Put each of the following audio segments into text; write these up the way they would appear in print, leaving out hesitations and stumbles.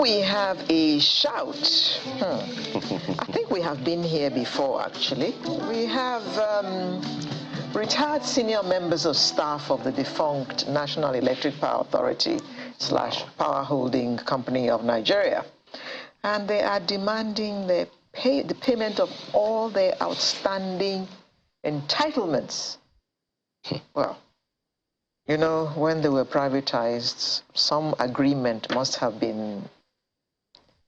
we have a shout. I think we have been here before, actually. We have retired senior members of staff of the defunct National Electric Power Authority / Power Holding Company of Nigeria. And they are demanding the payment of all their outstanding entitlements. Well, you know, when they were privatized, some agreement must have been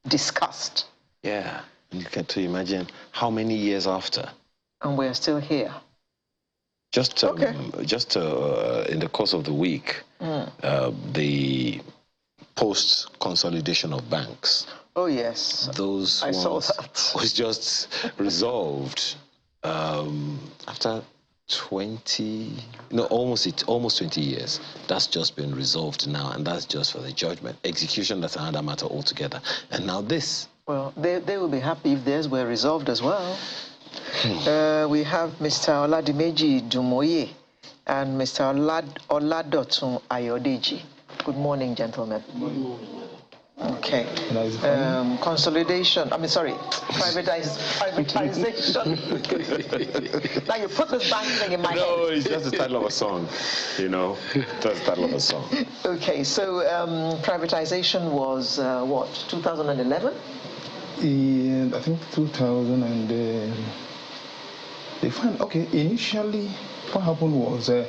discussed. Yeah, you get to imagine how many years after. And we're still here. Just in the course of the week, the post-consolidation of banks. Oh, yes. Those I saw that. Was just resolved after almost 20 years. That's just been resolved now, and that's just for the judgment. Execution, that's another matter altogether. And now this. Well, they will be happy if theirs were resolved as well. We have Mr. Oladimeji Dumoye and Mr. Oladotun Ayodeji. Good morning, gentlemen. Good morning. Okay. Consolidation. Privatization. Now you put this bank thing in my head. No, it's just the title of a song. You know, that's the title of a song. Okay, so privatization was what, 2011? I think 2000 and they found, okay, initially what happened was there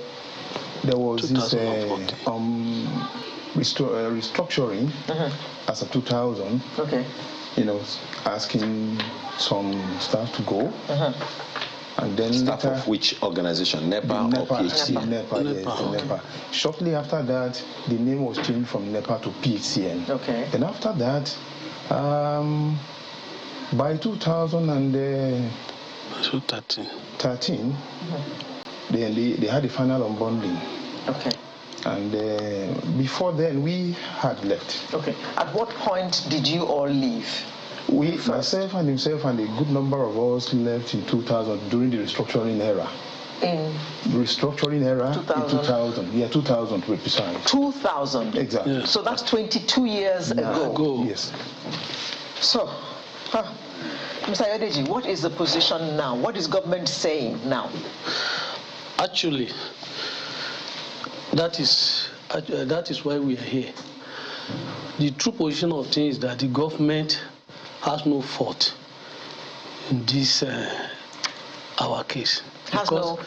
was this restructuring as of 2000. Okay. You know, asking some staff to go. And then staff later, of which organization? NEPA or PHCN? NEPA, yes, NEPA. Shortly after that, the name was changed from NEPA to PHCN. Okay. And after that, by 2013, they had the final unbundling. Okay. And before then, we had left. Okay. At what point did you all leave? Myself and himself and a good number of us left in 2000 during the restructuring era. In the restructuring era 2000? In 2000. Yeah, 2000 to be precise. 2000? Exactly. Yes. So that's 22 years ago. Yes. So, Mr. Ayodeji, what is the position now? What is government saying now? Actually, that is why we are here. The true position of things is that the government has no fault in this our case, because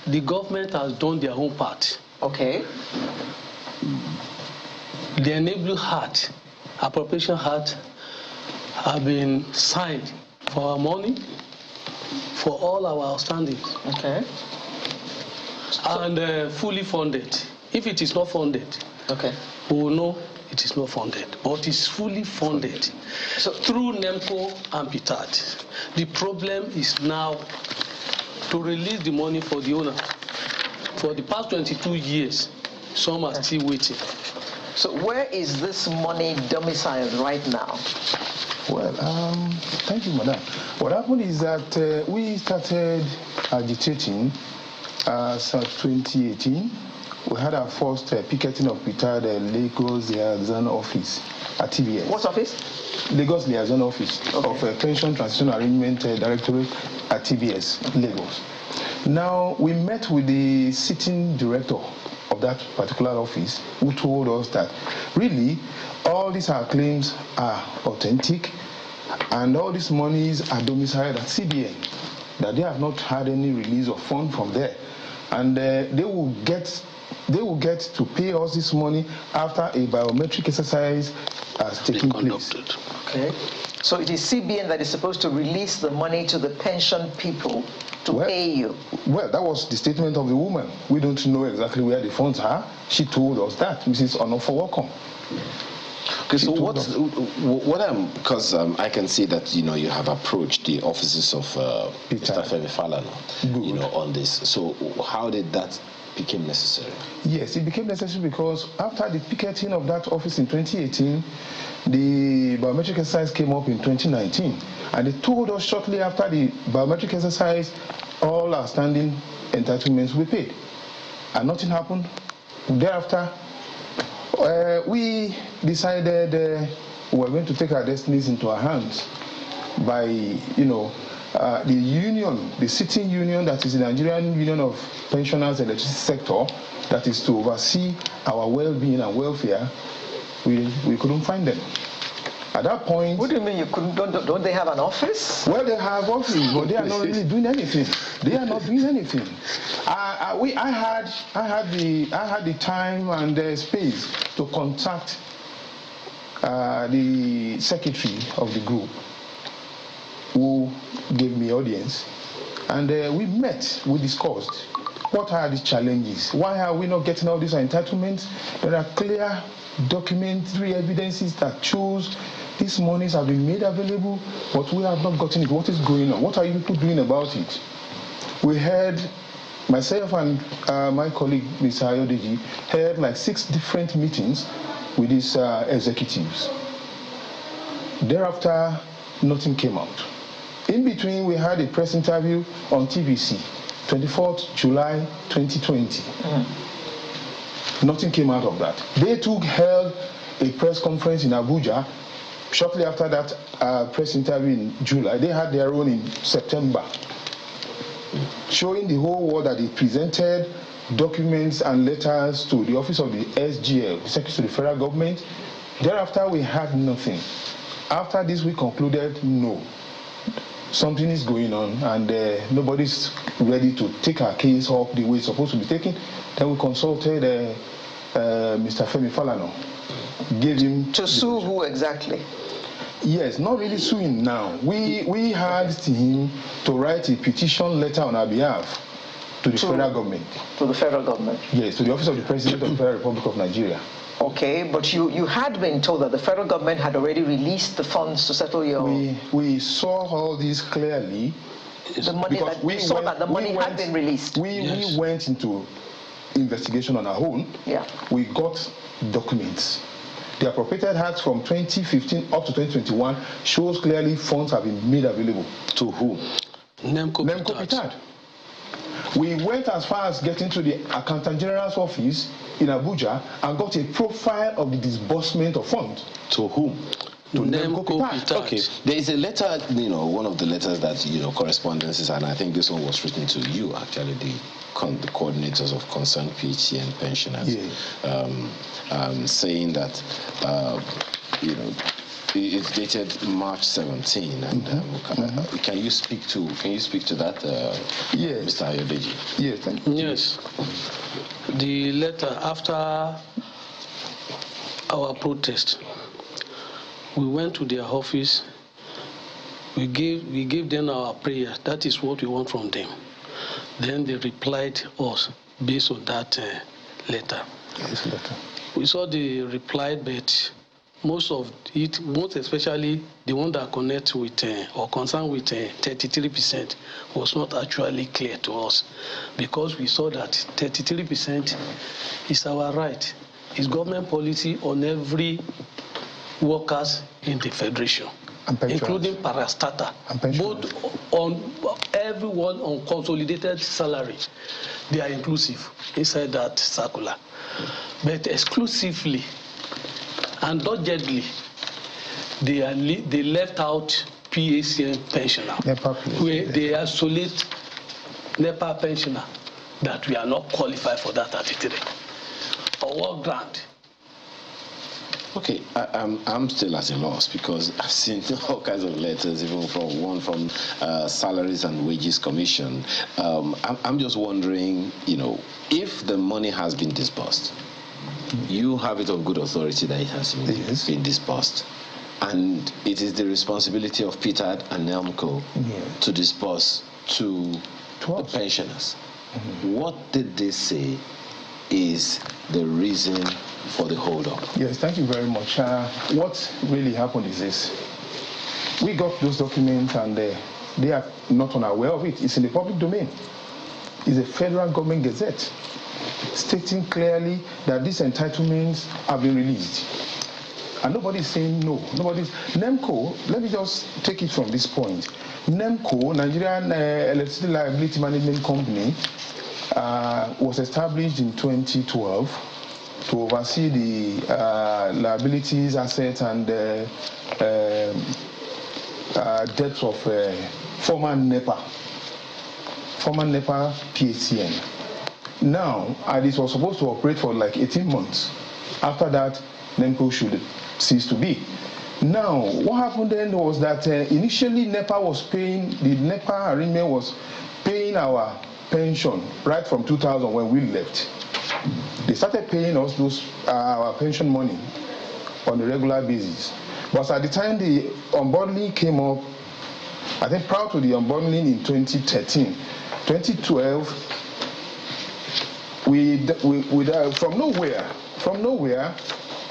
the government has done their own part. Okay. The Enabling Act, Appropriation Act, have been signed for our money, for all our outstandings. Okay. And fully funded. If it is not funded, okay, we will know it is not funded, but it's fully funded. So through NEMCO and PITAT, the problem is now to release the money for the owner. For the past 22 years, some are still waiting. So where is this money domiciled right now? Well, thank you, madam. What happened is that we started agitating as of 2018. We had our first picketing of PITAT Lagos Liaison Office at TVS. What office? Lagos Liaison Office of Pension Transition Arrangement Directorate at TVS, Lagos. Now, we met with the sitting director of that particular office, who told us that really all these our claims are authentic and all these monies are domiciled at CBN, that they have not had any release of funds from there, and they will get to pay us this money after a biometric exercise has taken place. Okay. So it is CBN that is supposed to release the money to the pension people to pay you? Well, that was the statement of the woman. We don't know exactly where the funds are. She told us that, Mrs. Onofowokom. Okay, so because I can see that, you know, you have approached the offices of Mr. Femi Falana, you know, on this. So how did that become necessary? Yes, it became necessary because after the picketing of that office in 2018, the biometric exercise came up in 2019, and they told us shortly after the biometric exercise, all outstanding entitlements were paid, and nothing happened. Thereafter, we decided we were going to take our destinies into our hands by, the union, the sitting union, that is the Nigerian Union of Pensioners and Electricity Sector, that is to oversee our well-being and welfare. We couldn't find them. At that point... What do you mean you couldn't? Don't they have an office? Well, they have office, but they are not really doing anything. They are not doing anything. I had the time and the space to contact the secretary of the group, who gave me audience, and we met. We discussed what are the challenges. Why are we not getting all these entitlements? There are clear documentary evidences that shows these monies have been made available, but we have not gotten it. What is going on? What are you people doing about it? We had, myself and my colleague, Mr. Ayodeji, had like 6 different meetings with these executives. Thereafter, nothing came out. In between, we had a press interview on TVC, 24th July 2020. Nothing came out of that. They too held a press conference in Abuja. Shortly after that press interview in July, they had their own in September, showing the whole world that they presented documents and letters to the office of the SGL, the Secretary to the Federal Government. Thereafter, we had nothing. After this, we concluded, no, something is going on, and nobody's ready to take our case up the way it's supposed to be taken. Then we consulted Mr. Femi Falana. Gave him to sue who exactly? Yes, not really suing now. We asked him to write a petition letter on our behalf to the federal government. To the federal government? Yes, to the office of the President of the Federal Republic of Nigeria. Okay, but you had been told that the federal government had already released the funds to settle your... We saw all this clearly. The money that we saw that the money had been released. We went into investigation on our own. Yeah. We got documents. The appropriated acts from 2015 up to 2021 shows clearly funds have been made available. To whom? NEPA Pitad. We went as far as getting to the Accountant General's office in Abuja and got a profile of the disbursement of funds. To whom? To NEPA Pitad. Okay. There is a letter, one of the letters that, correspondences, and I think this one was written to you, actually, the coordinators of concerned PHC and pensioners, saying that, it's dated March 17, and can you speak to that, yes, Mr. Ayodeji? Yes, thank you. Yes, the letter after our protest, we went to their office. We gave them our prayer. That is what we want from them. Then they replied us based on that letter. Yes, letter. We saw the reply, but most of it, most especially the one that connect with or concerned with 33%, was not actually clear to us, because we saw that 33% is our right. It's government policy on every workers in the federation, including parastatal, both on everyone on consolidated salary. They are inclusive inside that circular, but exclusively and doggedly they left out PACN pensioner, where they isolate NEPA pensioner that we are not qualified for that 33. On what ground? Okay, I'm still at a loss, because I've seen all kinds of letters, even from Salaries and Wages Commission. I'm just wondering, if the money has been disbursed, you have it on good authority that it has been disbursed, and it is the responsibility of Pitad and NELMCO to disburse to the pensioners. What did they say is the reason for the hold-up? Yes, thank you very much. What really happened is this. We got those documents, and they are not unaware of it. It's in the public domain. It's a federal government gazette stating clearly that these entitlements have been released. And nobody's saying no. NEMCO, let me just take it from this point. NEMCO, Nigerian Electricity Liability Management Company, was established in 2012 to oversee the liabilities, assets, and debts of former NEPA PHCN. Now, this was supposed to operate for like 18 months. After that, NEMCO should cease to be. Now, what happened then was that initially NEPA was paying, the NEPA arrangement was paying our pension right from 2000 when we left. They started paying us our pension money on a regular basis. But at the time the unbundling came up, I think prior to the unbundling in 2013, 2012, from nowhere,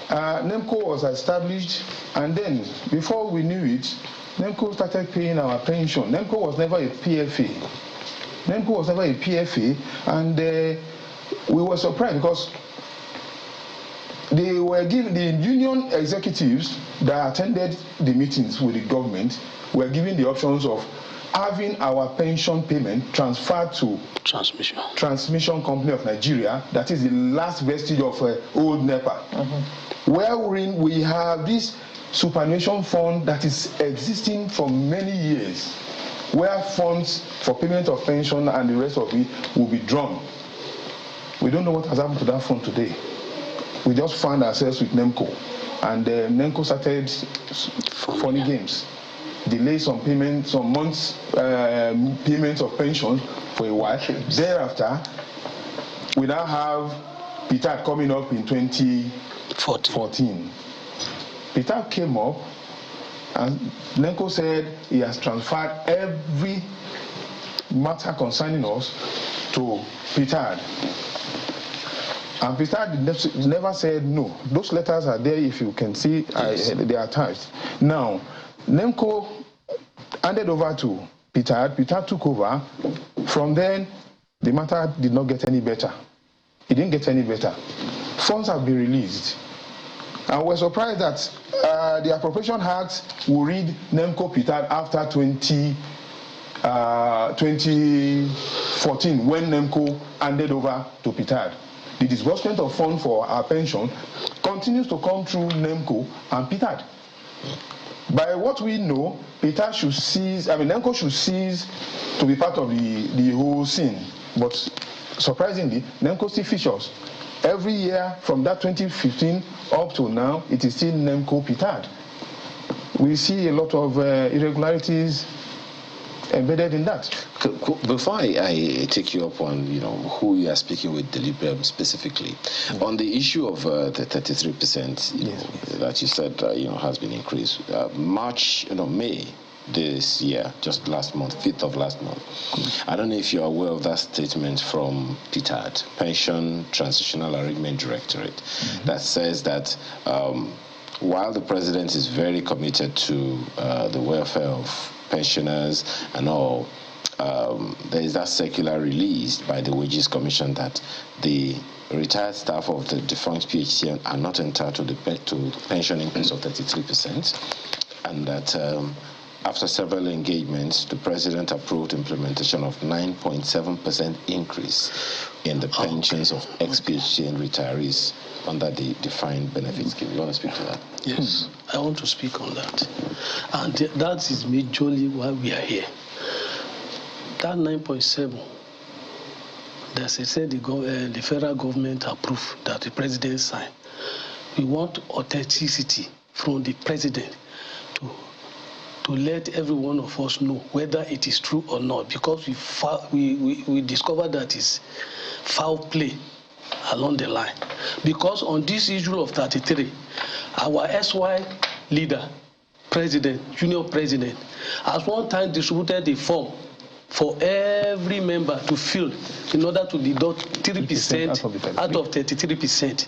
NEMCO was established, and then before we knew it, NEMCO started paying our pension. NEMCO was never a PFA. And we were surprised because they were given, the union executives that attended the meetings with the government were given the options of having our pension payment transferred to Transmission Company of Nigeria, that is the last vestige of old NEPA, wherein we have this superannuation fund that is existing for many years, where funds for payment of pension and the rest of it will be drawn. We don't know what has happened to that fund today. We just found ourselves with NEMCO, and NEMCO started funny games. Delay some payments, some months payments of pension for a while. Thereafter, we now have PITAD coming up in 2014. PITAD came up, and NEMCO said he has transferred every matter concerning us to PITAD. And PITAD never said no. Those letters are there, if you can see, yes. They are attached. Now, NEMCO handed over to PITAD. PITAD took over. From then, the matter did not get any better. It didn't get any better. Funds have been released. And we're surprised that the Appropriation Act will read NEMCO PITAD after 2014, when NEMCO handed over to PITAD. The disbursement of funds for our pension continues to come through NEMCO and PITAD. By what we know, PITAD should cease, NEMCO should cease to be part of the whole scene. But surprisingly, NEMCO still features. Every year from that 2015 up to now, it is still NEMCO PITAD. We see a lot of irregularities embedded in that. Before I take you up on who you are speaking with specifically, on the issue of the 33%, that you said has been increased, May this year, just last month, 5th of last month. I don't know if you're aware of that statement from PITAD, Pension Transitional Arrangement Directorate, that says that while the president is very committed to the welfare of pensioners and all, there is that circular released by the Wages Commission that the retired staff of the defunct PHCN are not entitled to pension increase of 33%, and that after several engagements, the president approved implementation of 9.7% increase in the pensions of ex-PHCN retirees under the defined benefit scheme. You want to speak to that? Yes, I want to speak on that. And that is majorly why we are here. That 9.7, as I said, the federal government approved, that the president signed. We want authenticity from the president to let every one of us know whether it is true or not, because we discovered that it's foul play along the line. Because on this issue of 33, our SY leader, president, junior president, has one time distributed a form for every member to fill in order to deduct 3% out of 33%,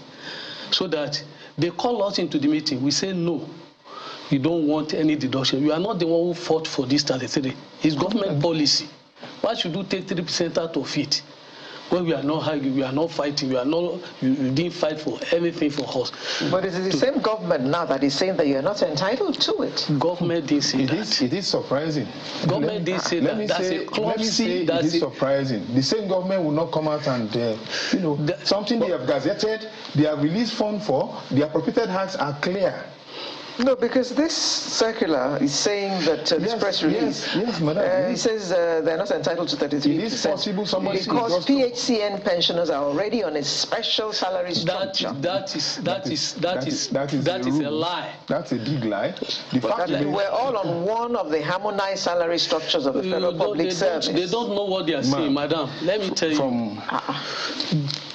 so that they call us into the meeting. We say no, we don't want any deduction. You are not the one who fought for this 33. It's government policy. Why should you take 3% out of it? when we are not arguing, we are not fighting, you didn't fight for anything for us. But it is the same government now that is saying that you're not entitled to it. Government didn't say that. It is surprising. Government didn't say that. Let me say it is surprising. The same government will not come out and, something they have gazetted, they have released funds for, the appropriated acts are clear. No, because this circular is saying that this press release, yes, madam. It says they're not entitled to 33%. It is possible somebody because PHCN pensioners are already on a special salary structure. That is a lie. That's a big lie. We're all on one of the harmonized salary structures of the federal public service. They don't know what they are saying, madam. Let me tell you.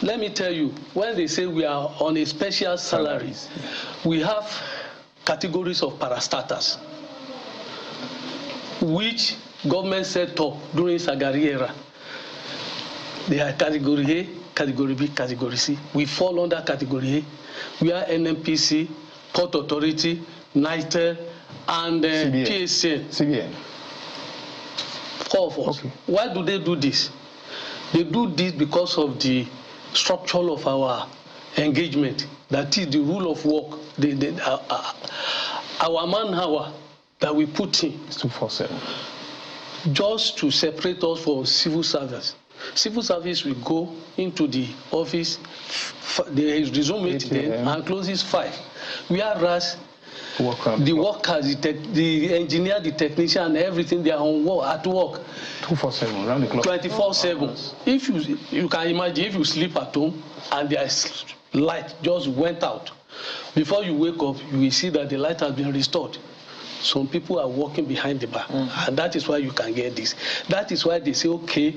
Let me tell you. When they say we are on a special salary, we have categories of parastatals, which government set up during Sagari era. They are category A, category B, category C. We fall under category A. We are NMPC, Port Authority, NITEL, and PSN. CBN. 4 of us. Okay. Why do they do this? They do this because of the structure of our engagement. That is the rule of work. Our man-hour that we put in. It's 247. Just to separate us from civil service. Civil service will go into the office, they resume it then, and closes 5. Whereas the workers, the engineer, the technician, and everything, they are on work, at work. 247, round the clock. 24/7. If you can imagine, if you sleep at home and their light just went out, before you wake up, you will see that the light has been restored. Some people are working behind the bar, and that is why you can get this. That is why they say, okay,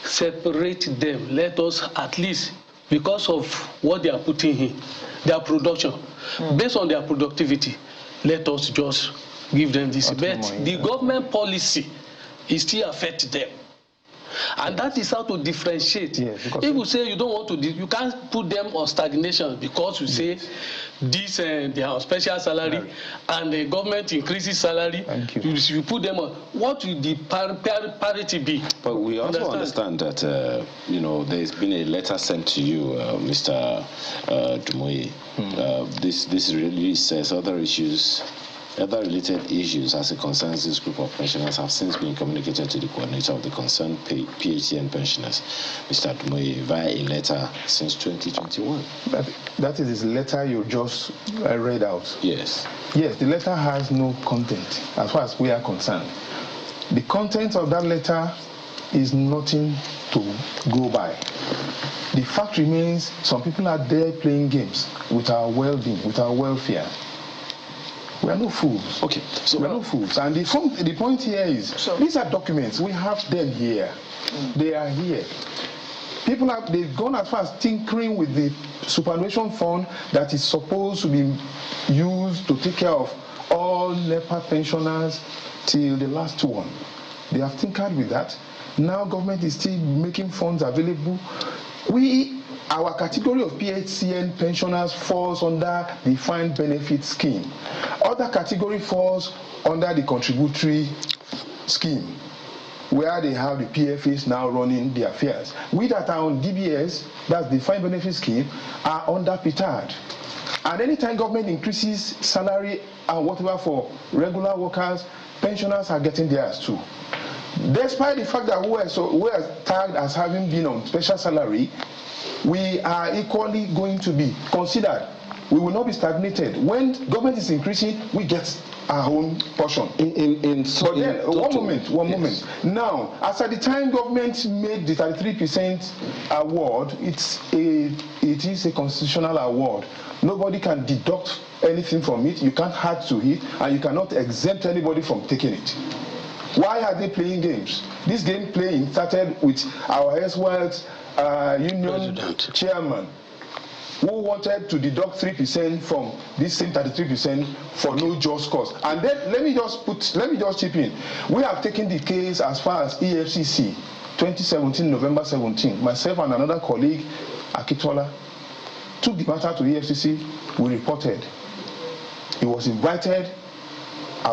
separate them. Let us at least, because of what they are putting in, their production, based on their productivity, let us just give them this. But the government policy is still affect them. And that is how to differentiate. Yes, if you say you don't want to, you can't put them on stagnation because you say this they have special salary and the government increases salary. You put them on. What will the parity be? But we also understand that there's been a letter sent to you, Mr. Dumoye. This really says other related issues as a concerns this group of pensioners have since been communicated to the coordinator of the concerned PHCN pensioners, Mr. Dumoye, via a letter since 2021. That is the letter you just read out. Yes. Yes, the letter has no content as far as we are concerned. The content of that letter is nothing to go by. The fact remains, some people are there playing games with our well-being, with our welfare. We are no fools. Okay. So we are no fools. And the point here is, these are documents. We have them here. They are here. They've gone as far as tinkering with the superannuation fund that is supposed to be used to take care of all NEPA pensioners till the last one. They have tinkered with that. Now government is still making funds available. Our category of PHCN pensioners falls under the defined benefit scheme. Other category falls under the contributory scheme, where they have the PFAs now running the affairs. We that are on DBS, that's the defined benefit scheme, are under PITAD. And anytime government increases salary and whatever for regular workers, pensioners are getting theirs too. Despite the fact that we are tagged as having been on special salary, we are equally going to be considered. We will not be stagnated. When government is increasing, we get our own portion. One moment. Now, as at the time government made the 33% award, it is a constitutional award. Nobody can deduct anything from it. You can't add to it, and you cannot exempt anybody from taking it. Why are they playing games? This game playing started with our ex-wives union chairman who wanted to deduct 3% from this same 33% for no just cause. And then let me just chip in. We have taken the case as far as EFCC 2017, November 17. Myself and another colleague, Akitola, took the matter to EFCC. We reported. He was invited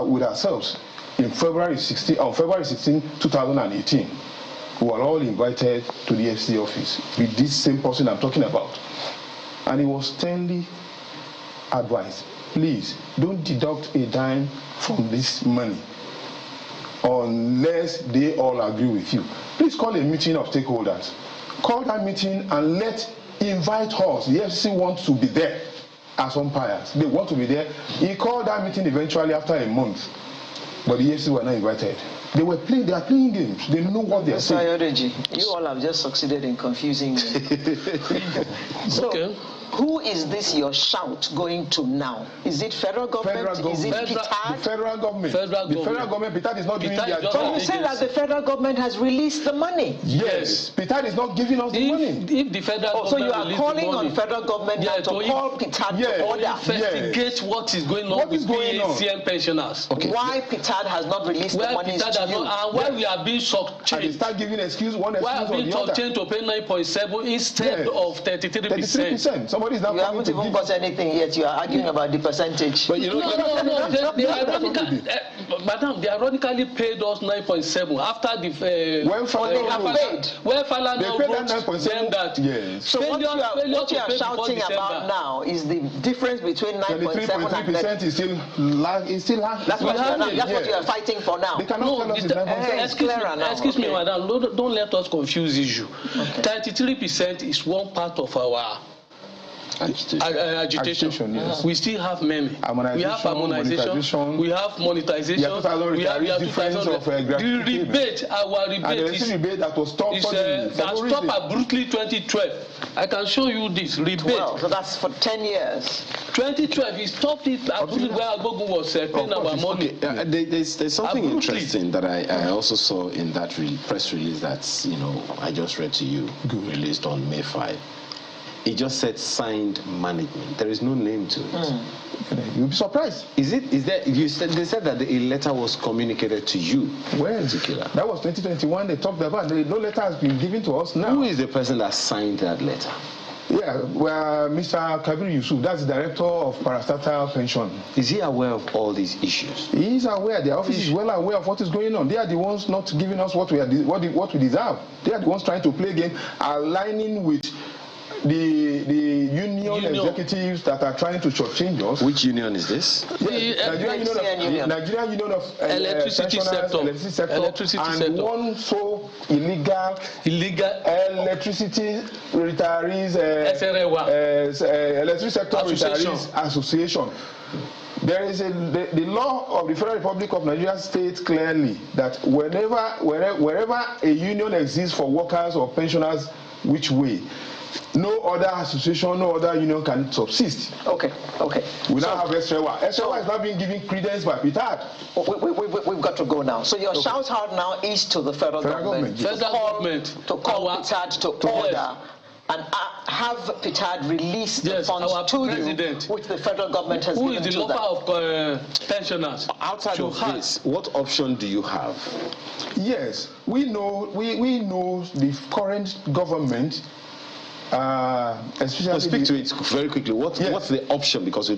with ourselves on February 16, 2018. who were all invited to the FC office with this same person I'm talking about. And he was sternly advised, please don't deduct a dime from this money unless they all agree with you. Please call a meeting of stakeholders. Call that meeting and invite us. The FCC wants to be there as umpires. They want to be there. He called that meeting eventually after a month, but the FCC were not invited. They are playing games. They know what they are saying. Mr. you all have just succeeded in confusing me. So, okay. Who is this your shout going to now? Is it federal government? Is it PITAD? The federal government. The federal government, PITAD is not doing their job. But you say that the federal government has released the money. Yes. PITAD is not giving us the money. If the federal government so you are calling on federal government to call PITAD to order. Investigate what is going on with PACM pensioners. Okay. Why PITAD has not released the money to you? And why we are being shocked. And they start giving one excuse why are we changed to pay 9.7 instead of 33%? 33%. Somebody is not. You haven't even got anything yet. You are arguing about the percentage. But Madam, they ironically paid us 9.7 after the Well-Fala now wrote them that. Yes. So what you are shouting about now is the difference between 9.7 and 3% is still That's what you are fighting for now. They cannot tell us it's 9.7. Excuse me, madam. Don't let us confuse issue. 33% is one part of our agitation. Yes. We still have many. We have harmonization. We have monetization. We have 2000. The rebate, our rebate is that was stopped abruptly 2012. I can show you this rebate. Well, so that's for 10 years. 2012, he stopped it abruptly where Agogo was paying our money. There's something interesting that I also saw in that press release that I just read to you, released on May 5. It just said signed management. There is no name to it. You'll be surprised. They said that a letter was communicated to you. Well, that was 2021 they talked about. No letter has been given to us now. Who is the person that signed that letter? Yeah, well, Mr. Kabir Yusuf, that's the director of parastatal pension. Is he aware of all these issues? He is aware. The office is well aware of what is going on. They are the ones not giving us what we deserve. They are the ones trying to play a game, aligning with the union executives that are trying to shortchange us. Which union is this? Nigerian Union of Electricity Sector. And one so illegal electricity retirees electricity sector retirees association. There is the law of the Federal Republic of Nigeria states clearly that wherever a union exists for workers or pensioners, which way, no other association, no other union can subsist. Okay. We now have SREWA. SREWA is not being given credence by PITAD. We've got to go now. So your shout out now is to the federal government. To call PITAD to order and have PITAD release the funds to you, which the federal government has given to them. Who is the local of pensioners? Outside of this, what option do you have? Yes, we know the current government. Especially speak to it very quickly. What's the option? Because we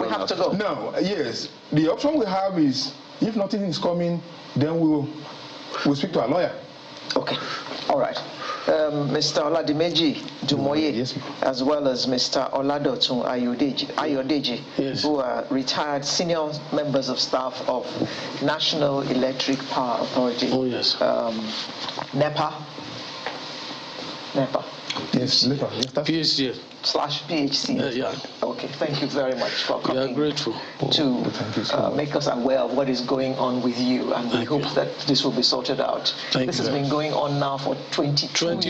have to go. No, yes. The option we have is, if nothing is coming, then we'll speak to our lawyer. Okay. All right. Mr. Oladimeji Dumoye, as well as Mr. Oladotun Ayodeji, who are retired senior members of staff of National Electric Power Authority. Oh, yes. NEPA. Yes, NEPA. PhD. /PHC. Yeah. Okay, thank you very much for coming. We are grateful to make us aware of what is going on with you, and we hope that this will be sorted out. This has been going on now for 22 good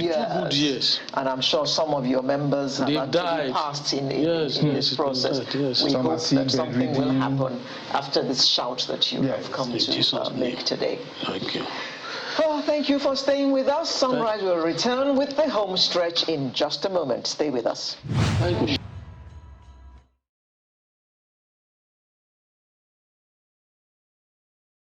years. And I'm sure some of your members have actually passed in this process. We hope that something will happen after this shout that you have come to make today. Thank you. Oh, thank you for staying with us. Sunrise will return with the home stretch in just a moment. Stay with us. Thank you.